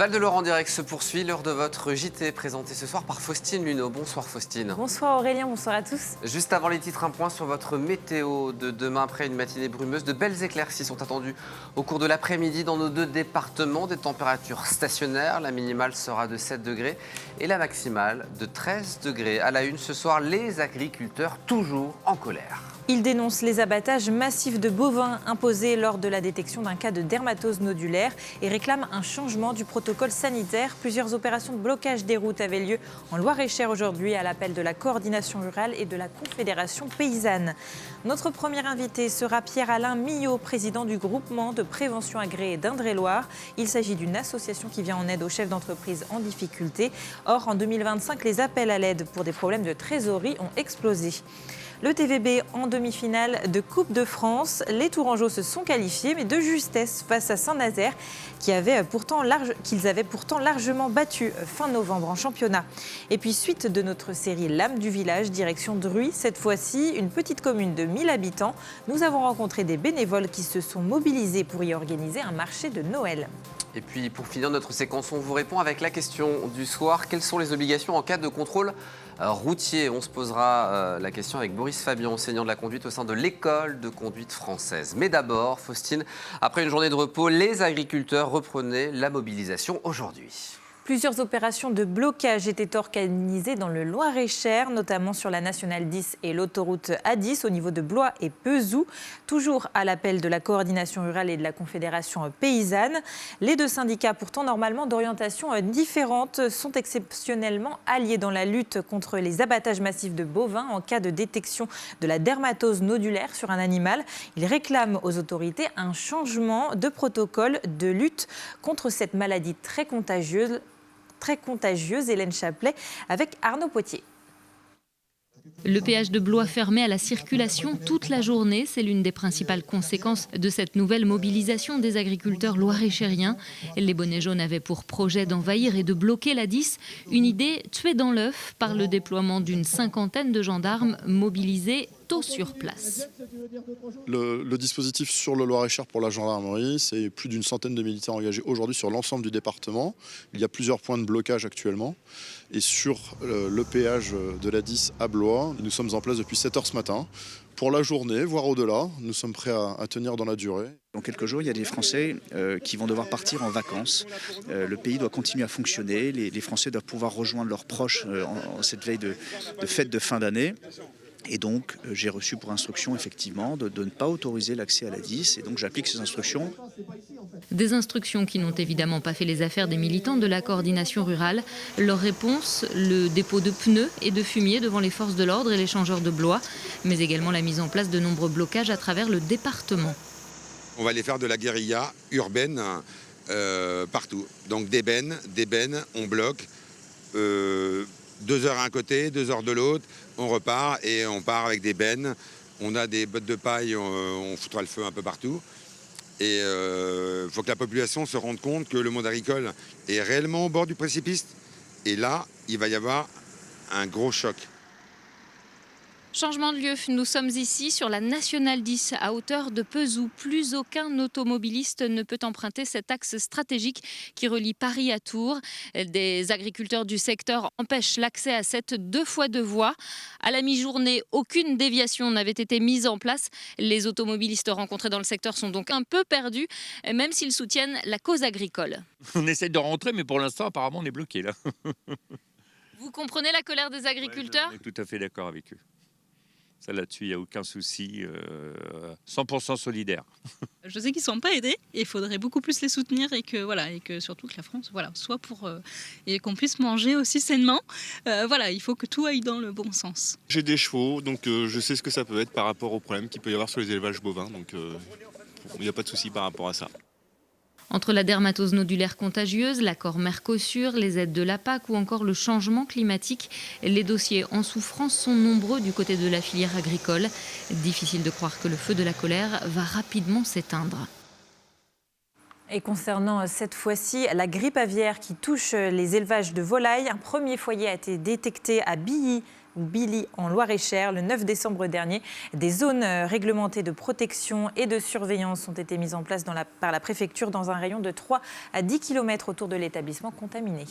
Val-de-Loire en direct se poursuit. L'heure de votre JT présenté ce soir par Faustine Luneau. Bonsoir Faustine. Bonsoir Aurélien, bonsoir à tous. Juste avant les titres, un point sur votre météo de demain. Après une matinée brumeuse, de belles éclaircies sont attendues au cours de l'après-midi dans nos deux départements. Des températures stationnaires. La minimale sera de 7 degrés et la maximale de 13 degrés. À la une ce soir, les agriculteurs toujours en colère. Ils dénoncent les abattages massifs de bovins imposés lors de la détection d'un cas de dermatose nodulaire et réclament un changement du protocole sanitaire. Plusieurs opérations de blocage des routes avaient lieu en Loir-et-Cher aujourd'hui à l'appel de la coordination rurale et de la Confédération paysanne. Notre premier invité sera Pierre-Alain Millot, président du groupement de prévention agréé d'Indre-et-Loire. Il s'agit d'une association qui vient en aide aux chefs d'entreprise en difficulté. Or, en 2025, les appels à l'aide pour des problèmes de trésorerie ont explosé. Le TVB en demi-finale de Coupe de France. Les Tourangeaux se sont qualifiés, mais de justesse face à Saint-Nazaire, qu'ils avaient pourtant largement battu fin novembre en championnat. Et puis, suite de notre série L'âme du village, direction Druy. Cette fois-ci, une petite commune de 1000 habitants. Nous avons rencontré des bénévoles qui se sont mobilisés pour y organiser un marché de Noël. Et puis, pour finir notre séquence, on vous répond avec la question du soir. Quelles sont les obligations en cas de contrôle routier? On se posera la question avec Boris Fabian, enseignant de la conduite au sein de l'école de conduite française. Mais d'abord, Faustine, après une journée de repos, les agriculteurs reprenaient la mobilisation aujourd'hui. Plusieurs opérations de blocage étaient organisées dans le Loir-et-Cher, notamment sur la nationale 10 et l'autoroute A10 au niveau de Blois et Pezou, toujours à l'appel de la coordination rurale et de la Confédération paysanne. Les deux syndicats, pourtant normalement d'orientation différente, sont exceptionnellement alliés dans la lutte contre les abattages massifs de bovins en cas de détection de la dermatose nodulaire sur un animal. Ils réclament aux autorités un changement de protocole de lutte contre cette maladie très contagieuse. Hélène Chaplet avec Arnaud Potier. Le péage de Blois fermé à la circulation toute la journée, c'est l'une des principales conséquences de cette nouvelle mobilisation des agriculteurs loir-et-chériens. Les bonnets jaunes avaient pour projet d'envahir et de bloquer la 10, une idée tuée dans l'œuf par le déploiement d'une cinquantaine de gendarmes mobilisés tôt sur place. Le dispositif sur le Loir-et-Cher pour la gendarmerie, c'est plus d'une centaine de militaires engagés aujourd'hui sur l'ensemble du département. Il y a plusieurs points de blocage actuellement. Et sur le péage de la 10 à Blois, nous sommes en place depuis 7 h ce matin. Pour la journée, voire au-delà, nous sommes prêts à tenir dans la durée. Dans quelques jours, il y a des Français qui vont devoir partir en vacances. Le pays doit continuer à fonctionner. Les Français doivent pouvoir rejoindre leurs proches en cette veille de fête de fin d'année. Et donc, j'ai reçu pour instruction, effectivement, de ne pas autoriser l'accès à la 10. Et donc, j'applique ces instructions. Des instructions qui n'ont évidemment pas fait les affaires des militants de la coordination rurale. Leur réponse, le dépôt de pneus et de fumier devant les forces de l'ordre et les changeurs de Blois, mais également la mise en place de nombreux blocages à travers le département. On va aller faire de la guérilla urbaine partout. Donc des bennes, on bloque. 2 heures à un côté, 2 heures de l'autre, on repart et on part avec des bennes. On a des bottes de paille, on foutra le feu un peu partout. Et il faut que la population se rende compte que le monde agricole est réellement au bord du précipice. Et là, il va y avoir un gros choc. Changement de lieu, nous sommes ici sur la nationale 10 à hauteur de Pezou. Plus aucun automobiliste ne peut emprunter cet axe stratégique qui relie Paris à Tours. Des agriculteurs du secteur empêchent l'accès à cette 2 fois 2 voies. À la mi-journée, aucune déviation n'avait été mise en place. Les automobilistes rencontrés dans le secteur sont donc un peu perdus, même s'ils soutiennent la cause agricole. On essaie de rentrer, mais pour l'instant, apparemment, on est bloqué là. Vous comprenez la colère des agriculteurs ? On est tout à fait d'accord avec eux. Ça, là-dessus, il n'y a aucun souci, 100% solidaire. Je sais qu'ils ne sont pas aidés et il faudrait beaucoup plus les soutenir et que surtout que la France soit pour et qu'on puisse manger aussi sainement. Il faut que tout aille dans le bon sens. J'ai des chevaux, donc je sais ce que ça peut être par rapport aux problèmes qu'il peut y avoir sur les élevages bovins, donc il n'y a pas de souci par rapport à ça. Entre la dermatose nodulaire contagieuse, l'accord Mercosur, les aides de la PAC ou encore le changement climatique, les dossiers en souffrance sont nombreux du côté de la filière agricole. Difficile de croire que le feu de la colère va rapidement s'éteindre. Et concernant cette fois-ci la grippe aviaire qui touche les élevages de volailles, un premier foyer a été détecté à Billy ou Billy en Loir-et-Cher. Le 9 décembre dernier, des zones réglementées de protection et de surveillance ont été mises en place par la préfecture dans un rayon de 3 à 10 km autour de l'établissement contaminé.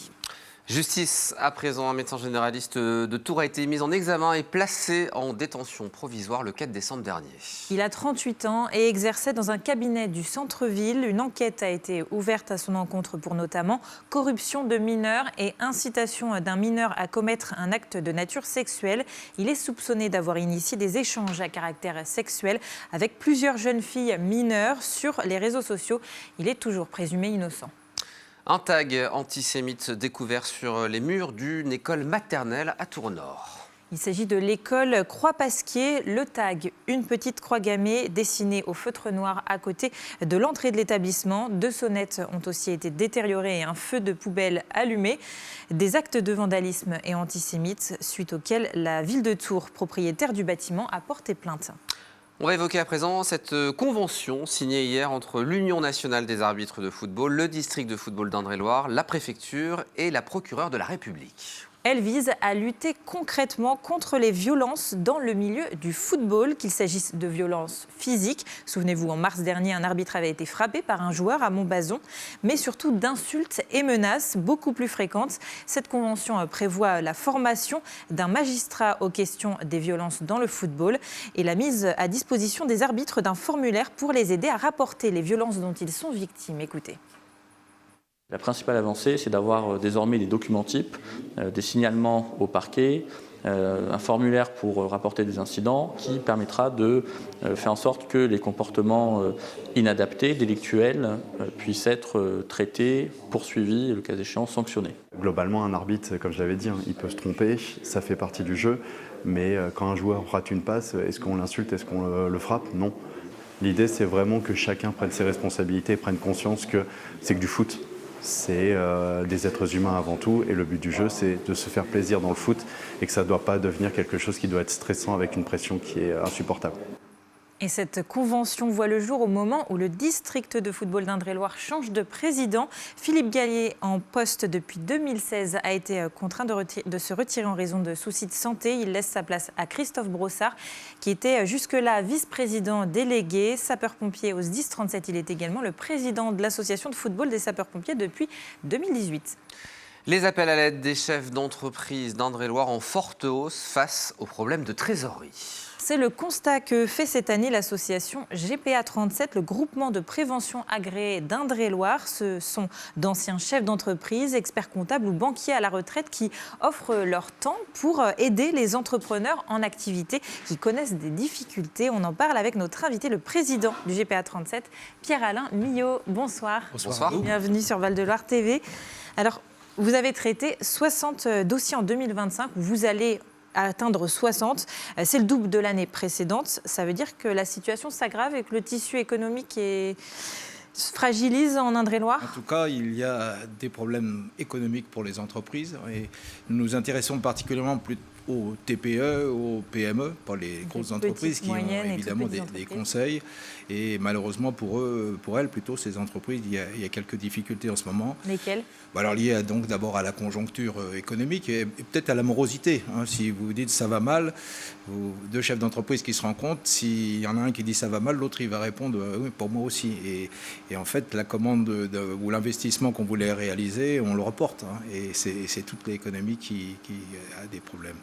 Justice, à présent, un médecin généraliste de Tours a été mis en examen et placé en détention provisoire le 4 décembre dernier. Il a 38 ans et exerçait dans un cabinet du centre-ville. Une enquête a été ouverte à son encontre pour notamment corruption de mineurs et incitation d'un mineur à commettre un acte de nature sexuelle. Il est soupçonné d'avoir initié des échanges à caractère sexuel avec plusieurs jeunes filles mineures sur les réseaux sociaux. Il est toujours présumé innocent. Un tag antisémite découvert sur les murs d'une école maternelle à Tours-Nord. Il s'agit de l'école Croix-Pasquier. Le tag, une petite croix gammée dessinée au feutre noir à côté de l'entrée de l'établissement. 2 sonnettes ont aussi été détériorées et un feu de poubelle allumé. Des actes de vandalisme et antisémites suite auxquels la ville de Tours, propriétaire du bâtiment, a porté plainte. On va évoquer à présent cette convention signée hier entre l'Union nationale des arbitres de football, le district de football d'Indre-et-Loire, la préfecture et la procureure de la République. Elle vise à lutter concrètement contre les violences dans le milieu du football, qu'il s'agisse de violences physiques. Souvenez-vous, en mars dernier, un arbitre avait été frappé par un joueur à Montbazon, mais surtout d'insultes et menaces beaucoup plus fréquentes. Cette convention prévoit la formation d'un magistrat aux questions des violences dans le football et la mise à disposition des arbitres d'un formulaire pour les aider à rapporter les violences dont ils sont victimes. Écoutez. La principale avancée, c'est d'avoir désormais des documents types, des signalements au parquet, un formulaire pour rapporter des incidents qui permettra de faire en sorte que les comportements inadaptés, délictuels, puissent être traités, poursuivis et le cas échéant sanctionnés. Globalement, un arbitre, comme je l'avais dit, il peut se tromper, ça fait partie du jeu, mais quand un joueur rate une passe, est-ce qu'on l'insulte, est-ce qu'on le frappe? Non. L'idée, c'est vraiment que chacun prenne ses responsabilités, prenne conscience que c'est que du foot. C'est des êtres humains avant tout et le but du jeu c'est de se faire plaisir dans le foot et que ça ne doit pas devenir quelque chose qui doit être stressant avec une pression qui est insupportable. Et cette convention voit le jour au moment où le district de football d'Indre-et-Loire change de président. Philippe Gallier, en poste depuis 2016, a été contraint de se retirer en raison de soucis de santé. Il laisse sa place à Christophe Brossard, qui était jusque-là vice-président délégué, sapeur-pompier au SDIS 37. Il est également le président de l'association de football des sapeurs-pompiers depuis 2018. Les appels à l'aide des chefs d'entreprise d'Indre-et-Loire en forte hausse face aux problèmes de trésorerie. C'est le constat que fait cette année l'association GPA 37, le groupement de prévention agréé d'Indre-et-Loire. Ce sont d'anciens chefs d'entreprise, experts comptables ou banquiers à la retraite qui offrent leur temps pour aider les entrepreneurs en activité qui connaissent des difficultés. On en parle avec notre invité, le président du GPA 37, Pierre-Alain Millot. Bonsoir. Bonsoir. Bienvenue sur Val-de-Loire TV. Alors, vous avez traité 60 dossiers en 2025. Vous allez atteindre 60. C'est le double de l'année précédente. Ça veut dire que la situation s'aggrave et que le tissu économique se fragilise en Indre-et-Loire ? En tout cas, il y a des problèmes économiques pour les entreprises et nous nous intéressons particulièrement plus aux TPE, aux PME, pas les grosses entreprises qui ont évidemment des conseils. Et malheureusement pour elles, plutôt ces entreprises, il y a quelques difficultés en ce moment. Lesquelles ? Alors liées donc d'abord à la conjoncture économique et peut-être à la morosité. Si vous dites ça va mal, deux chefs d'entreprise qui se rencontrent, s'il y en a un qui dit ça va mal, l'autre il va répondre oui, pour moi aussi. Et en fait, la commande ou l'investissement qu'on voulait réaliser, on le reporte. Et c'est toute l'économie qui a des problèmes.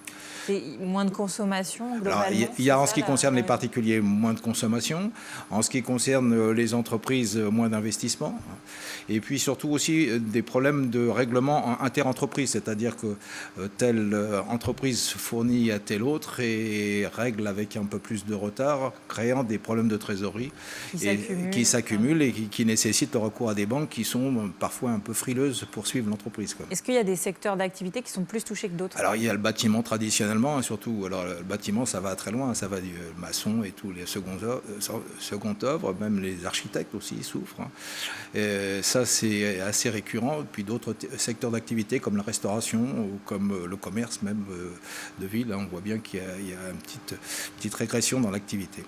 Et moins de consommation globalement. Alors, il y a en ce qui concerne les particuliers moins de consommation, en ce qui concerne les entreprises moins d'investissement, et puis surtout aussi des problèmes de règlement inter-entreprise, c'est-à-dire que telle entreprise fournit à telle autre et règle avec un peu plus de retard, créant des problèmes de trésorerie qui s'accumulent et qui nécessitent le recours à des banques qui sont parfois un peu frileuses pour suivre l'entreprise. Est-ce qu'il y a des secteurs d'activité qui sont plus touchés que d'autres ? Alors il y a le bâtiment traditionnellement, surtout. Alors le bâtiment, ça va très loin, ça va du maçon et tous les second œuvre, même les architectes aussi souffrent. Ça, c'est assez récurrent. Puis d'autres secteurs d'activité comme la restauration ou comme le commerce même de ville, on voit bien qu'il y a une petite régression dans l'activité.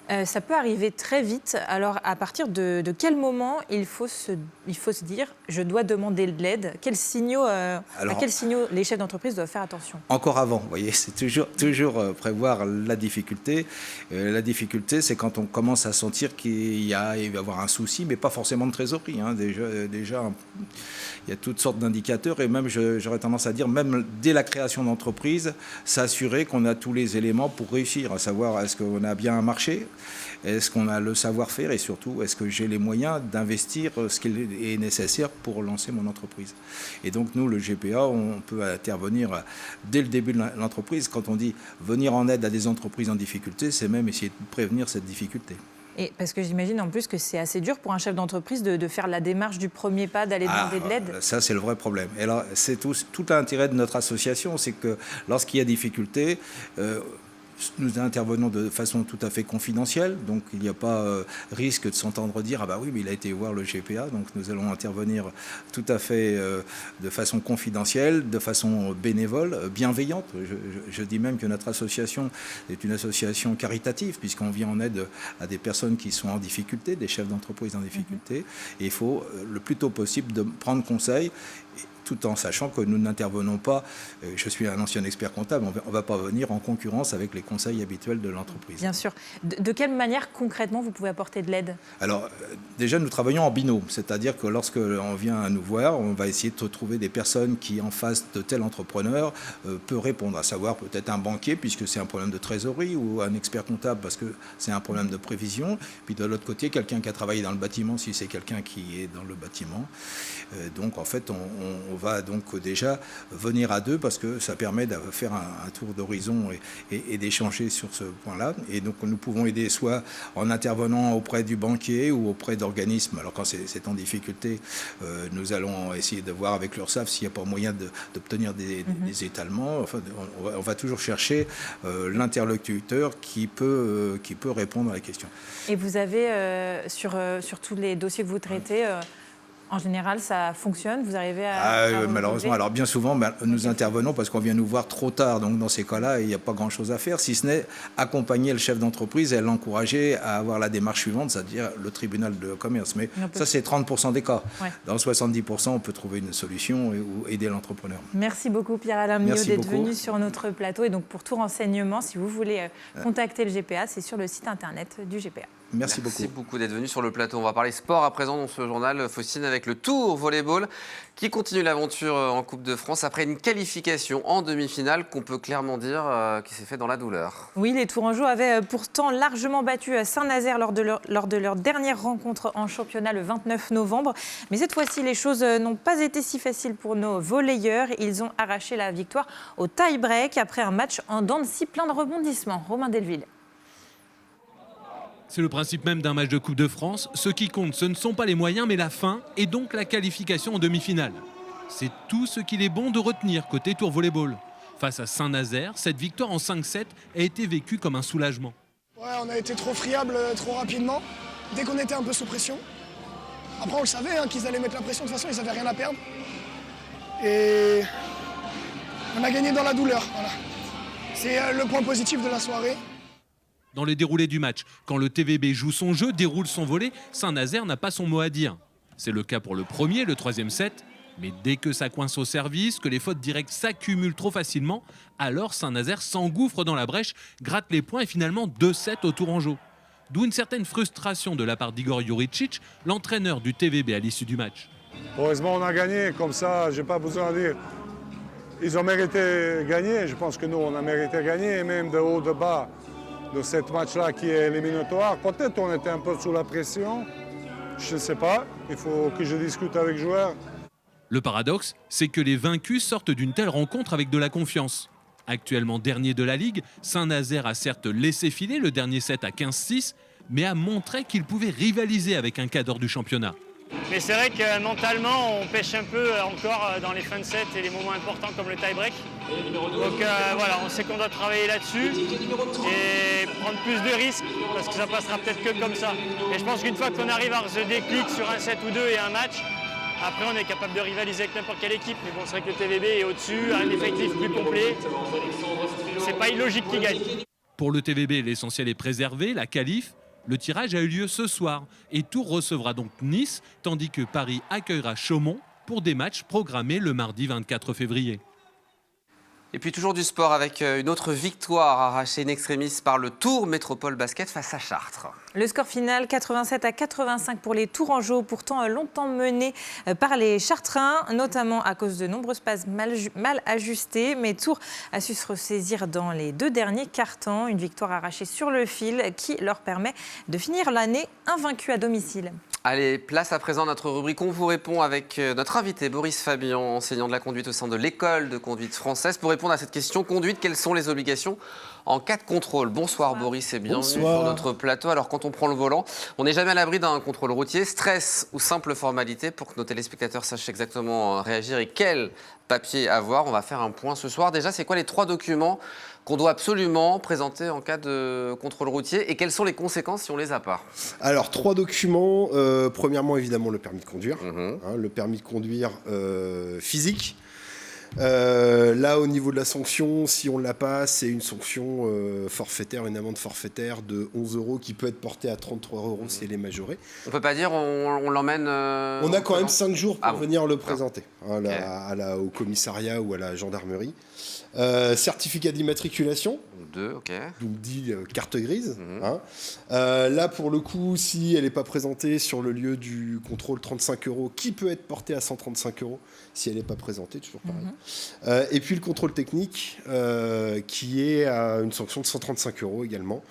Ça peut arriver très vite. Alors, à partir de quel moment il faut se dire « je dois demander de l'aide » à quels signaux les chefs d'entreprise doivent faire attention? Encore avant, vous voyez, c'est toujours prévoir la difficulté. La difficulté, c'est quand on commence à sentir qu'il va y avoir un souci, mais pas forcément de trésorerie. Hein. Déjà, il y a toutes sortes d'indicateurs et même, j'aurais tendance à dire, même dès la création d'entreprise, s'assurer qu'on a tous les éléments pour réussir, à savoir est-ce qu'on a bien un marché, est-ce qu'on a le savoir-faire et surtout est-ce que j'ai les moyens d'investir ce qui est nécessaire pour lancer mon entreprise. Et donc nous, le GPA, on peut intervenir dès le début de l'entreprise. Quand on dit venir en aide à des entreprises en difficulté, c'est même essayer de prévenir cette difficulté. Et parce que j'imagine en plus que c'est assez dur pour un chef d'entreprise de faire la démarche du premier pas, d'aller demander de l'aide. Ça, c'est le vrai problème. Et là, c'est tout l'intérêt de notre association, c'est que lorsqu'il y a difficulté, nous intervenons de façon tout à fait confidentielle, donc il n'y a pas risque de s'entendre dire « ah bah oui, mais il a été voir le GPA », donc nous allons intervenir tout à fait de façon confidentielle, de façon bénévole, bienveillante. Je dis même que notre association est une association caritative, puisqu'on vient en aide à des personnes qui sont en difficulté, des chefs d'entreprise en difficulté, et il faut le plus tôt possible de prendre conseil, tout en sachant que nous n'intervenons pas, je suis un ancien expert comptable, on ne va pas venir en concurrence avec les conseils habituels de l'entreprise. Bien sûr. De quelle manière concrètement vous pouvez apporter de l'aide? Alors déjà nous travaillons en binôme, c'est-à-dire que lorsque on vient nous voir, on va essayer de trouver des personnes qui en face de tel entrepreneur peut répondre, à savoir peut-être un banquier puisque c'est un problème de trésorerie ou un expert comptable parce que c'est un problème de prévision, puis de l'autre côté quelqu'un qui a travaillé dans le bâtiment si c'est quelqu'un qui est dans le bâtiment. Donc en fait on va donc déjà venir à deux parce que ça permet de faire un tour d'horizon et d'échanger sur ce point-là. Et donc nous pouvons aider soit en intervenant auprès du banquier ou auprès d'organismes. Alors quand c'est en difficulté, nous allons essayer de voir avec l'URSSAF s'il n'y a pas moyen d'obtenir des étalements. Enfin, on va toujours chercher l'interlocuteur qui peut répondre à la question. Et vous avez, sur tous les dossiers que vous traitez, en général, ça fonctionne? Vous arrivez à malheureusement, alors bien souvent, nous intervenons parce qu'on vient nous voir trop tard. Donc dans ces cas-là, il n'y a pas grand-chose à faire, si ce n'est accompagner le chef d'entreprise et l'encourager à avoir la démarche suivante, c'est-à-dire le tribunal de commerce. Mais ça, c'est 30% des cas. Ouais. Dans 70%, on peut trouver une solution ou aider l'entrepreneur. Merci beaucoup Pierre-Alain Miot d'être venu sur notre plateau. Et donc pour tout renseignement, si vous voulez contacter le GPA, c'est sur le site internet du GPA. Merci beaucoup d'être venu sur le plateau. On va parler sport à présent dans ce journal, Faustine, avec le Tour Volleyball qui continue l'aventure en Coupe de France après une qualification en demi-finale qu'on peut clairement dire qui s'est fait dans la douleur. Oui, les Tourangeaux avaient pourtant largement battu Saint-Nazaire lors de leur dernière rencontre en championnat le 29 novembre. Mais cette fois-ci, les choses n'ont pas été si faciles pour nos volleyeurs. Ils ont arraché la victoire au tie-break après un match en dents de scie plein de rebondissements. Romain Delville. C'est le principe même d'un match de Coupe de France. Ce qui compte, ce ne sont pas les moyens, mais la fin et donc la qualification en demi-finale. C'est tout ce qu'il est bon de retenir côté Tour Volleyball. Face à Saint-Nazaire, cette victoire en 5-7 a été vécue comme un soulagement. Ouais, on a été trop friables trop rapidement, dès qu'on était un peu sous pression. Après, on le savait qu'ils allaient mettre la pression, de toute façon, ils n'avaient rien à perdre. Et on a gagné dans la douleur. Voilà. C'est le point positif de la soirée. Dans le déroulé du match, quand le TVB joue son jeu, déroule son volley, Saint-Nazaire n'a pas son mot à dire. C'est le cas pour le premier, le troisième set. Mais dès que ça coince au service, que les fautes directes s'accumulent trop facilement, alors Saint-Nazaire s'engouffre dans la brèche, gratte les points et finalement 2-7 au Tourangeau. D'où une certaine frustration de la part d'Igor Juricic, l'entraîneur du TVB à l'issue du match. Heureusement, on a gagné, comme ça, je n'ai pas besoin de dire. Ils ont mérité de gagner, je pense que nous, on a mérité de gagner, et même de haut, de bas. De ce match-là qui est éliminatoire. Peut-être on était un peu sous la pression, je ne sais pas, il faut que je discute avec les joueurs. Le paradoxe, c'est que les vaincus sortent d'une telle rencontre avec de la confiance. Actuellement dernier de la Ligue, Saint-Nazaire a certes laissé filer le dernier set à 15-6, mais a montré qu'il pouvait rivaliser avec un cadre du championnat. Mais c'est vrai que mentalement, on pêche un peu encore dans les fins de set et les moments importants comme le tie-break. Donc voilà, on sait qu'on doit travailler là-dessus et prendre plus de risques parce que ça passera peut-être que comme ça. Et je pense qu'une fois qu'on arrive à se déclic sur un set ou deux et un match, après on est capable de rivaliser avec n'importe quelle équipe. Mais bon, c'est vrai que le TVB est au-dessus, a un effectif plus complet. C'est pas illogique qu'il gagne. Pour le TVB, l'essentiel est préservé, la qualif. Le tirage a eu lieu ce soir et Tours recevra donc Nice, tandis que Paris accueillera Chaumont pour des matchs programmés le mardi 24 février. Et puis toujours du sport avec une autre victoire arrachée in extremis par le Tours Métropole Basket face à Chartres. Le score final 87-85 pour les Tourangeaux, pourtant longtemps menés par les Chartrains, notamment à cause de nombreuses passes mal ajustées. Mais Tours a su se ressaisir dans les 2 derniers quart-temps. Une victoire arrachée sur le fil qui leur permet de finir l'année invaincue à domicile. Allez, place à présent notre rubrique On vous répond avec notre invité Boris Fabian, enseignant de la conduite au sein de l'école de conduite française. Pour répondre à cette question conduite, quelles sont les obligations en cas de contrôle? Bonsoir Boris et bienvenue sur notre plateau. Alors quand on prend le volant, on n'est jamais à l'abri d'un contrôle routier, stress ou simple formalité. Pour que nos téléspectateurs sachent exactement réagir et quel papier avoir, on va faire un point ce soir. Déjà, c'est quoi les 3 documents qu'on doit absolument présenter en cas de contrôle routier et quelles sont les conséquences si on les a pas? Alors, 3 documents. Premièrement, évidemment, le permis de conduire. Le permis de conduire physique. Là, au niveau de la sanction, si on ne l'a pas, c'est une sanction forfaitaire, une amende forfaitaire de 11 € qui peut être portée à 33 € si elle est majorée. On ne peut pas dire on l'emmène... on a quand même 5 jours pour venir le présenter au commissariat ou à la gendarmerie. Certificat d'immatriculation. 2, ok. Donc dit carte grise. Là, pour le coup, si elle n'est pas présentée sur le lieu du contrôle, 35 € qui peut être porté à 135 € si elle n'est pas présentée, toujours pareil. Et puis le contrôle technique qui est à une sanction de 135 € également.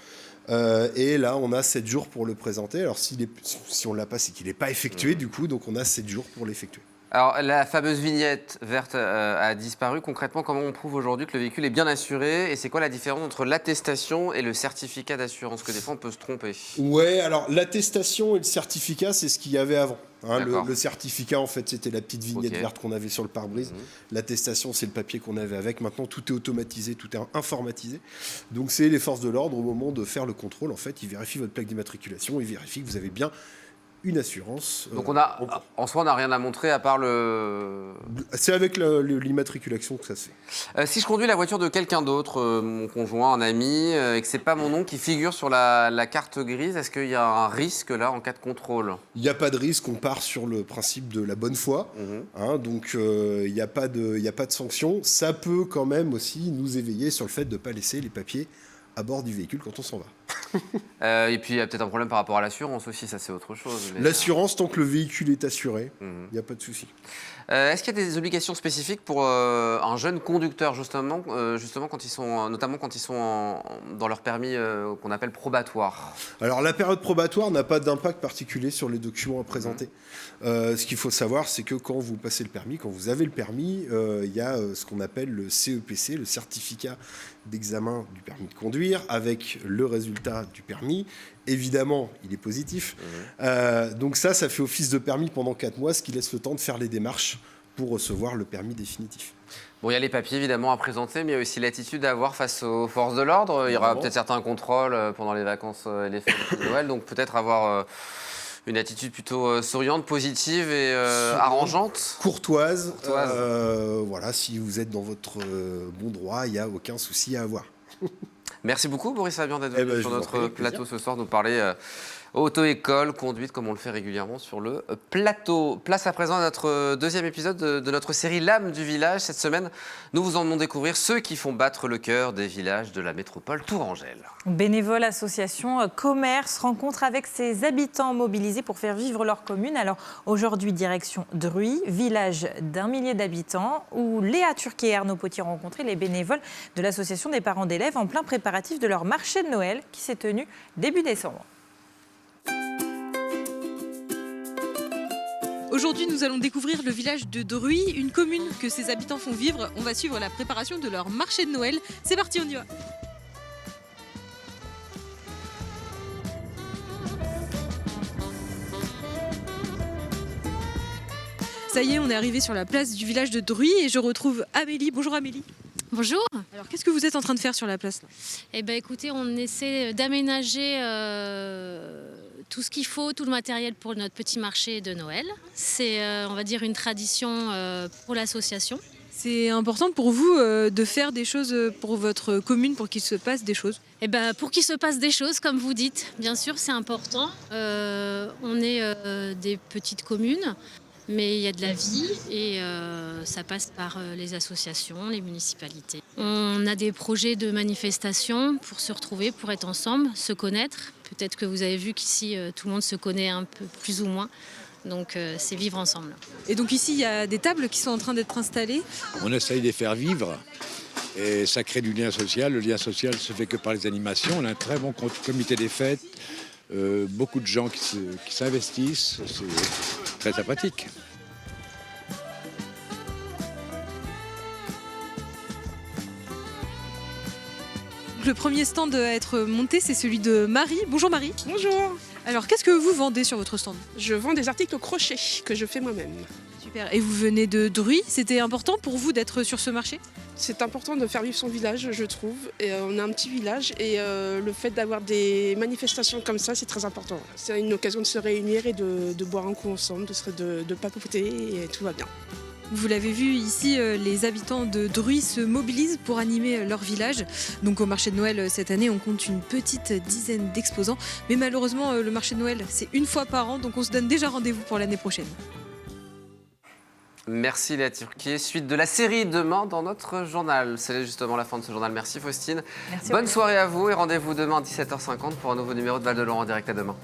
Et là, on a 7 jours pour le présenter. Alors si on ne l'a pas, c'est qu'il n'est pas effectué du coup, donc on a 7 jours pour l'effectuer. Alors, la fameuse vignette verte a disparu. Concrètement, comment on prouve aujourd'hui que le véhicule est bien assuré? Et c'est quoi la différence entre l'attestation et le certificat d'assurance? Que des fois, on peut se tromper. Ouais, alors l'attestation et le certificat, c'est ce qu'il y avait avant. Le certificat, en fait, c'était la petite vignette verte qu'on avait sur le pare-brise. L'attestation, c'est le papier qu'on avait avec. Maintenant, tout est automatisé, tout est informatisé. Donc, c'est les forces de l'ordre, au moment de faire le contrôle, en fait, ils vérifient votre plaque d'immatriculation, ils vérifient que vous avez bien une assurance. Donc en soi, on n'a rien à montrer à part le... C'est avec l'immatriculation que ça se fait. Si je conduis la voiture de quelqu'un d'autre, mon conjoint, un ami, et que c'est pas mon nom qui figure sur la carte grise, est-ce qu'il y a un risque là en cas de contrôle? Il n'y a pas de risque, on part sur le principe de la bonne foi. Donc il n'y a pas de sanction. Ça peut quand même aussi nous éveiller sur le fait de ne pas laisser les papiers à bord du véhicule quand on s'en va. Et puis il y a peut-être un problème par rapport à l'assurance aussi, ça c'est autre chose. L'assurance, tant que le véhicule est assuré, il n'y a pas de souci. Est-ce qu'il y a des obligations spécifiques pour un jeune conducteur justement quand ils sont, notamment quand ils sont dans leur permis qu'on appelle probatoire? Alors la période probatoire n'a pas d'impact particulier sur les documents à présenter. Ce qu'il faut savoir, c'est que quand vous passez le permis, quand vous avez le permis, il y a ce qu'on appelle le CEPC, le certificat d'examen du permis de conduire, avec le résultat du permis. Évidemment, il est positif. Donc ça fait office de permis pendant 4 mois, ce qui laisse le temps de faire les démarches pour recevoir le permis définitif. Bon, il y a les papiers évidemment à présenter, mais il y a aussi l'attitude à avoir face aux forces de l'ordre. Il y aura peut-être certains contrôles pendant les vacances et les fêtes de Noël, donc peut-être avoir une attitude plutôt souriante, positive et arrangeante. Courtoise. Voilà, si vous êtes dans votre bon droit, il n'y a aucun souci à avoir. Merci beaucoup Boris Fabian d'être venu sur notre plateau ce soir, nous parler auto-école, conduite, comme on le fait régulièrement sur le plateau. Place à présent à notre deuxième épisode de notre série L'âme du village. Cette semaine, nous vous emmenons découvrir ceux qui font battre le cœur des villages de la métropole tourangelle. Bénévoles, associations, commerces, rencontres avec ses habitants mobilisés pour faire vivre leur commune. Alors aujourd'hui, direction Druy, village d'1 millier d'habitants, où Léa Turquet et Arnaud Potier ont rencontré les bénévoles de l'association des parents d'élèves en plein préparatif de leur marché de Noël qui s'est tenu début décembre. Aujourd'hui, nous allons découvrir le village de Druy, une commune que ses habitants font vivre. On va suivre la préparation de leur marché de Noël. C'est parti, on y va. Ça y est, on est arrivé sur la place du village de Druy et je retrouve Amélie. Bonjour Amélie. Bonjour. Alors, qu'est-ce que vous êtes en train de faire sur la place là? Eh bien, écoutez, on essaie d'aménager tout ce qu'il faut, tout le matériel pour notre petit marché de Noël. C'est, on va dire, une tradition pour l'association. C'est important pour vous de faire des choses pour votre commune, pour qu'il se passe des choses? Eh ben, pour qu'il se passe des choses, comme vous dites, bien sûr, c'est important. On est des petites communes, mais il y a de la vie et ça passe par les associations, les municipalités. On a des projets de manifestation pour se retrouver, pour être ensemble, se connaître. Peut-être que vous avez vu qu'ici, tout le monde se connaît un peu plus ou moins. Donc c'est vivre ensemble. Et donc ici, il y a des tables qui sont en train d'être installées. On essaye de les faire vivre et ça crée du lien social. Le lien social se fait que par les animations. On a un très bon comité des fêtes, beaucoup de gens qui s'investissent. C'est très sympathique. Le premier stand à être monté, c'est celui de Marie. Bonjour Marie. Bonjour. Alors, qu'est-ce que vous vendez sur votre stand? Je vends des articles au crochet que je fais moi-même. Super. Et vous venez de Druy. C'était important pour vous d'être sur ce marché? C'est important de faire vivre son village, je trouve. Et on a un petit village et le fait d'avoir des manifestations comme ça, c'est très important. C'est une occasion de se réunir et de boire un coup ensemble, de papoter et tout va bien. Vous l'avez vu ici, les habitants de Druy se mobilisent pour animer leur village. Donc au marché de Noël cette année, on compte une petite dizaine d'exposants. Mais malheureusement, le marché de Noël, c'est une fois par an. Donc on se donne déjà rendez-vous pour l'année prochaine. Merci Léa Turquier. Suite de la série demain dans notre journal. C'est justement la fin de ce journal. Merci Faustine. Merci. Bonne soirée à vous et rendez-vous demain à 17h50 pour un nouveau numéro de Val de Laurent en direct. À demain.